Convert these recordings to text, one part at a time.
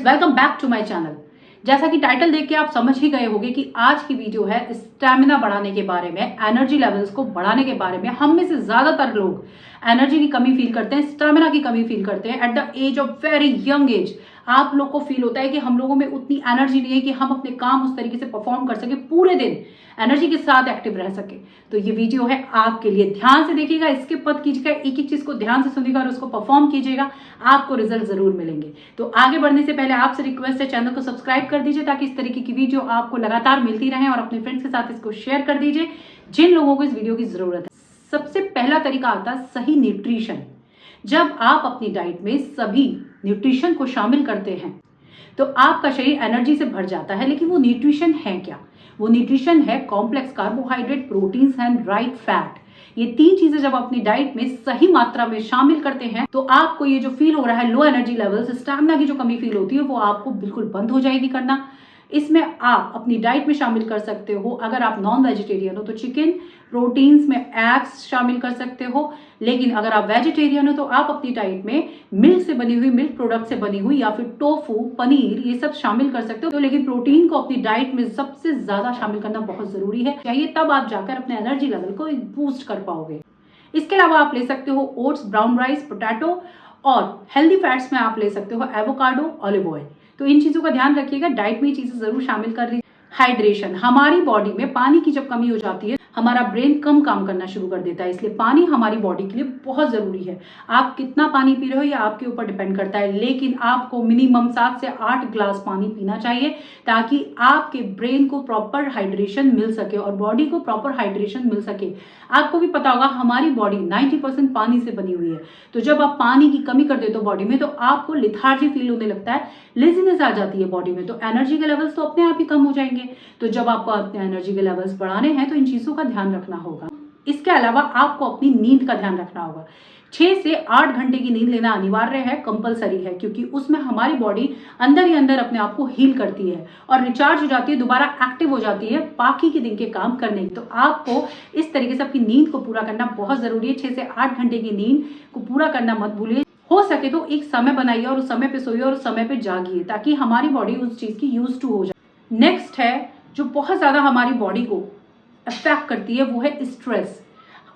Friends, welcome back to my channel. जैसा कि title देख के आप समझ ही गए होंगे कि आज की वीडियो है स्टैमिना बढ़ाने के बारे में, एनर्जी लेवल्स को बढ़ाने के बारे में। हम में से ज्यादातर लोग एनर्जी की कमी फील करते हैं, स्टैमिना की कमी फील करते हैं at the age of very young age. आप लोग को फील होता है कि हम लोगों में उतनी एनर्जी नहीं है कि हम अपने काम उस तरीके से परफॉर्म कर सके, पूरे दिन एनर्जी के साथ एक्टिव रह सके। तो ये वीडियो है आपके लिए, ध्यान से देखिएगा, इसके पद कीजिएगा, एक एक चीज को ध्यान से सुनिएगा और उसको परफॉर्म कीजिएगा, आपको रिजल्ट जरूर मिलेंगे। तो आगे बढ़ने से पहले आपसे रिक्वेस्ट है, चैनल को सब्सक्राइब कर दीजिए ताकि इस तरीके की वीडियो आपको लगातार मिलती रहे, और अपने फ्रेंड्स के साथ इसको शेयर कर दीजिए जिन लोगों को इस वीडियो की जरूरत है। सबसे पहला तरीका आता है सही न्यूट्रिशन। जब आप अपनी डाइट में सभी न्यूट्रिशन को शामिल करते हैं तो आपका शरीर एनर्जी से भर जाता है। लेकिन वो न्यूट्रिशन है क्या? वो न्यूट्रिशन है complex carbohydrate, proteins and right fat. ये तीन चीजें जब अपनी डाइट में सही मात्रा में शामिल करते हैं तो आपको ये जो फील हो रहा है लो एनर्जी लेवल्स, स्टैमिना की जो कमी फील होती है, वो आपको बिल्कुल बंद हो जाएगी करना। इसमें आप अपनी डाइट में शामिल कर सकते हो, अगर आप नॉन वेजिटेरियन हो तो चिकन, प्रोटीन्स में एग्स शामिल कर सकते हो। लेकिन अगर आप वेजिटेरियन हो तो आप अपनी डाइट में मिल्क से बनी हुई, मिल्क प्रोडक्ट से बनी हुई, या फिर टोफू, पनीर, ये सब शामिल कर सकते हो। तो लेकिन प्रोटीन को अपनी डाइट में सबसे ज्यादा शामिल करना बहुत जरूरी है चाहिए, तब आप जाकर अपने एनर्जी लेवल को बूस्ट कर पाओगे। इसके अलावा आप ले सकते हो ओट्स, ब्राउन राइस, पोटैटो, और हेल्दी फैट्स में आप ले सकते हो एवोकाडो, ऑलिव ऑयल। तो इन चीजों का ध्यान रखिएगा, डाइट में ये चीजें जरूर शामिल कर लीजिए। हाइड्रेशन, हमारी बॉडी में पानी की जब कमी हो जाती है हमारा ब्रेन कम काम करना शुरू कर देता है, इसलिए पानी हमारी बॉडी के लिए बहुत जरूरी है। आप कितना पानी पी रहे हो ये आपके ऊपर डिपेंड करता है, लेकिन आपको मिनिमम 7 से 8 ग्लास पानी पीना चाहिए ताकि आपके ब्रेन को प्रॉपर हाइड्रेशन मिल सके और बॉडी को प्रॉपर हाइड्रेशन मिल सके। आपको भी पता होगा हमारी बॉडी 90% पानी से बनी हुई है, तो जब आप पानी की कमी कर देते हो बॉडी में तो आपको लिथार्जी फील होने लगता है, लेजीनेस आ जाती है बॉडी में, तो एनर्जी के लेवल्स तो अपने आप ही कम हो जाएंगे। तो जब आपको अपने एनर्जी के लेवल्स बढ़ाने हैं तो इन चीजों का ध्यान रखना होगा। इसके अलावा आपको अपनी नींद का ध्यान रखना होगा। 6 से 8 घंटे की नींद लेना अनिवार्य है, कंपलसरी है, क्योंकि उसमें हमारी बॉडी अंदर ही अंदर अपने आप को हील करती है और रिचार्ज हो जाती है, दोबारा एक्टिव हो जाती है बाकी के दिन के काम करने की। तो आपको इस तरीके से अपनी नींद को पूरा करना बहुत जरूरी है। 6 से 8 घंटे की नींद को पूरा करना मत भूलिए। हो सके तो एक समय बनाइए और उस समय पे सोइए और उस समय पे जागिए ताकि हमारी बॉडी उस चीज की यूज टू हो जाए। नेक्स्ट है जो बहुत ज्यादा हमारी बॉडी को अफेक्ट करती है, वो है स्ट्रेस।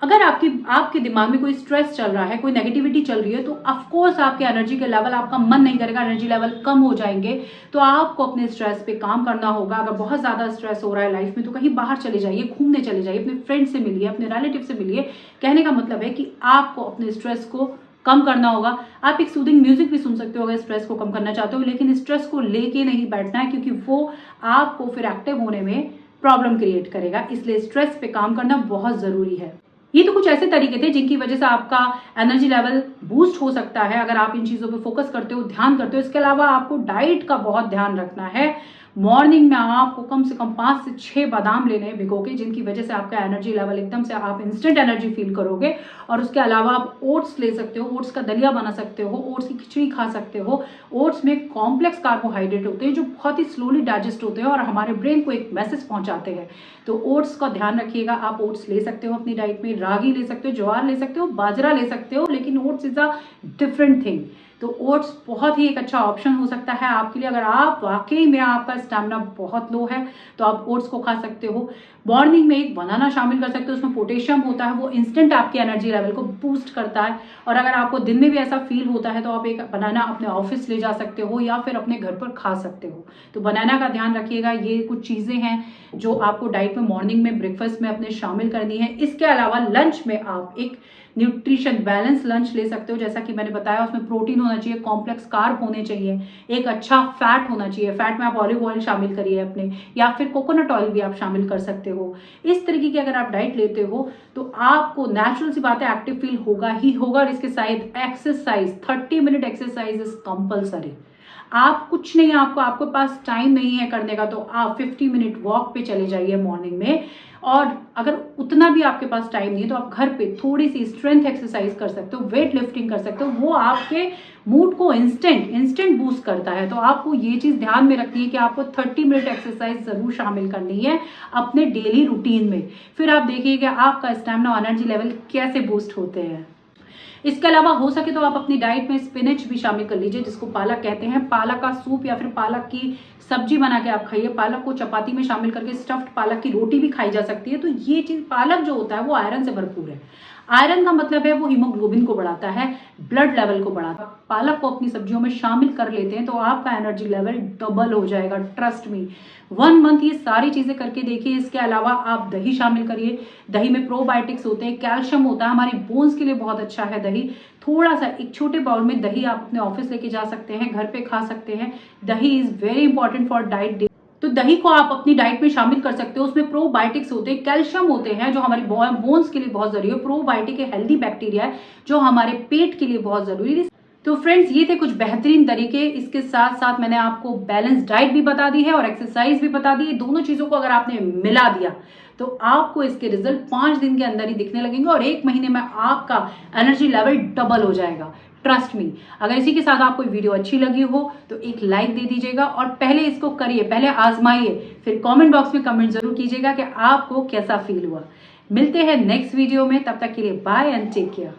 अगर आपके दिमाग में कोई स्ट्रेस चल रहा है, कोई नेगेटिविटी चल रही है, तो ऑफकोर्स आपके एनर्जी के लेवल, आपका मन नहीं करेगा, एनर्जी लेवल कम हो जाएंगे। तो आपको अपने स्ट्रेस पे काम करना होगा। अगर बहुत ज्यादा स्ट्रेस हो रहा है लाइफ में तो कहीं बाहर चले जाइए, घूमने चले जाइए, अपने फ्रेंड से मिलिए, अपने रिलेटिव से मिलिए। कहने का मतलब है कि आपको अपने स्ट्रेस को कम करना होगा। आप एक सूदिंग म्यूजिक भी सुन सकते हो अगर स्ट्रेस को कम करना चाहते हो, लेकिन स्ट्रेस को लेके नहीं बैठना है क्योंकि वो आपको फिर एक्टिव होने में प्रॉब्लम क्रिएट करेगा। इसलिए स्ट्रेस पे काम करना बहुत जरूरी है। ये तो कुछ ऐसे तरीके थे जिनकी वजह से आपका एनर्जी लेवल बूस्ट हो सकता है अगर आप इन चीजों पे फोकस करते हो, ध्यान करते हो। इसके अलावा आपको डाइट का बहुत ध्यान रखना है। मॉर्निंग में आपको कम से कम 5 से 6 बादाम लेने हैं भिगो के, जिनकी वजह से आपका एनर्जी लेवल एकदम से आप इंस्टेंट एनर्जी फील करोगे। और उसके अलावा आप ओट्स ले सकते हो, ओट्स का दलिया बना सकते हो, ओट्स की खिचड़ी खा सकते हो। ओट्स में कॉम्प्लेक्स कार्बोहाइड्रेट होते हैं जो बहुत ही स्लोली डाइजेस्ट होते हैं और हमारे ब्रेन को एक मैसेज पहुंचाते हैं। तो ओट्स का ध्यान रखिएगा। आप ओट्स ले सकते हो अपनी डाइट में, रागी ले सकते हो, ज्वार ले सकते हो, बाजरा ले सकते हो, लेकिन oats is a different thing. तो ओट्स बहुत ही एक अच्छा ऑप्शन हो सकता है आपके लिए। अगर आप वाकई में आपका स्टैमिना बहुत लो है तो आप ओट्स को खा सकते हो। मॉर्निंग में एक बनाना शामिल कर सकते हो, उसमें पोटेशियम होता है, वो इंस्टेंट आपकी एनर्जी लेवल को बूस्ट करता है। और अगर आपको दिन में भी ऐसा फील होता है तो आप एक बनाना अपने ऑफिस ले जा सकते हो या फिर अपने घर पर खा सकते हो। तो बनाना का ध्यान रखिएगा। ये कुछ चीजें हैं जो आपको डाइट में मॉर्निंग में, ब्रेकफास्ट में अपने शामिल करनी है। इसके अलावा लंच में आप एक न्यूट्रिशन बैलेंस लंच ले सकते हो। जैसा कि मैंने बताया, उसमें प्रोटीन होना चाहिए, कॉम्प्लेक्स कार्ब होने चाहिए, एक अच्छा फैट होना चाहिए। फैट में आप ऑलिव ऑयल शामिल करिए अपने, या फिर कोकोनट ऑयल भी आप शामिल कर सकते हो। इस तरीके की अगर आप डाइट लेते हो तो आपको नेचुरल सी बात है एक्टिव फील होगा ही होगा। और इसके साथ exercise, 30 minute exercise is compulsory. आप कुछ नहीं, आपको पास टाइम नहीं है करने का तो आप 50 मिनट वॉक पे चले जाइए मॉर्निंग में। और अगर उतना भी आपके पास टाइम नहीं है तो आप घर पे थोड़ी सी स्ट्रेंथ एक्सरसाइज कर सकते हो, वेट लिफ्टिंग कर सकते हो। वो आपके मूड को इंस्टेंट बूस्ट करता है। तो आपको ये चीज ध्यान में रखनी है कि आपको 30 मिनट एक्सरसाइज जरूर शामिल करनी है अपने डेली रूटीन में। फिर आप देखिएगा आपका स्टैमिना, एनर्जी लेवल कैसे बूस्ट होते हैं। इसके अलावा हो सके तो आप अपनी डाइट में स्पिनच भी शामिल कर लीजिए, जिसको पालक कहते हैं। पालक का सूप या फिर पालक की सब्जी बना के आप खाइए। पालक को चपाती में शामिल करके स्टफ्ड पालक की रोटी भी खाई जा सकती है। तो ये चीज, पालक जो होता है वो आयरन से भरपूर है। आयरन का मतलब है वो हीमोग्लोबिन को बढ़ाता है, ब्लड लेवल को बढ़ाता है। पालक को अपनी सब्जियों में शामिल कर लेते हैं तो आपका एनर्जी लेवल डबल हो जाएगा, ट्रस्ट मी। 1 मंथ ये सारी चीजें करके देखिए। इसके अलावा आप दही शामिल करिए। दही में प्रोबायोटिक्स होते हैं, कैल्शियम होता है, हमारी बोन्स के लिए बहुत अच्छा है दही। थोड़ा सा एक छोटे बाउल में दही आप अपने ऑफिस लेके जा सकते हैं, घर पे खा सकते हैं। दही is very important for diet. तो दही को आप अपनी डाइट में शामिल कर सकते हो। उसमें प्रोबायोटिक्स होते हैं, कैल्शियम होते हैं जो हमारी बोन्स के लिए बहुत जरूरी है। प्रोबायोटिक हेल्दी बैक्टीरिया है जो हमारे पेट के लिए बहुत जरूरी है। तो फ्रेंड्स, ये थे कुछ बेहतरीन तरीके। इसके साथ साथ मैंने आपको बैलेंस डाइट भी बता दी है और एक्सरसाइज भी बता दी है। दोनों चीजों को अगर आपने मिला दिया तो आपको इसके रिजल्ट 5 दिन के अंदर ही दिखने लगेंगे और 1 महीने में आपका एनर्जी लेवल डबल हो जाएगा, ट्रस्ट मी। अगर इसी के साथ आपको वीडियो अच्छी लगी हो तो एक लाइक दे दीजिएगा और पहले इसको करिए, पहले आजमाइए, फिर कमेंट बॉक्स में कमेंट जरूर कीजिएगा कि आपको कैसा फील हुआ। मिलते हैं नेक्स्ट वीडियो में, तब तक के लिए बाय एंड टेक केयर।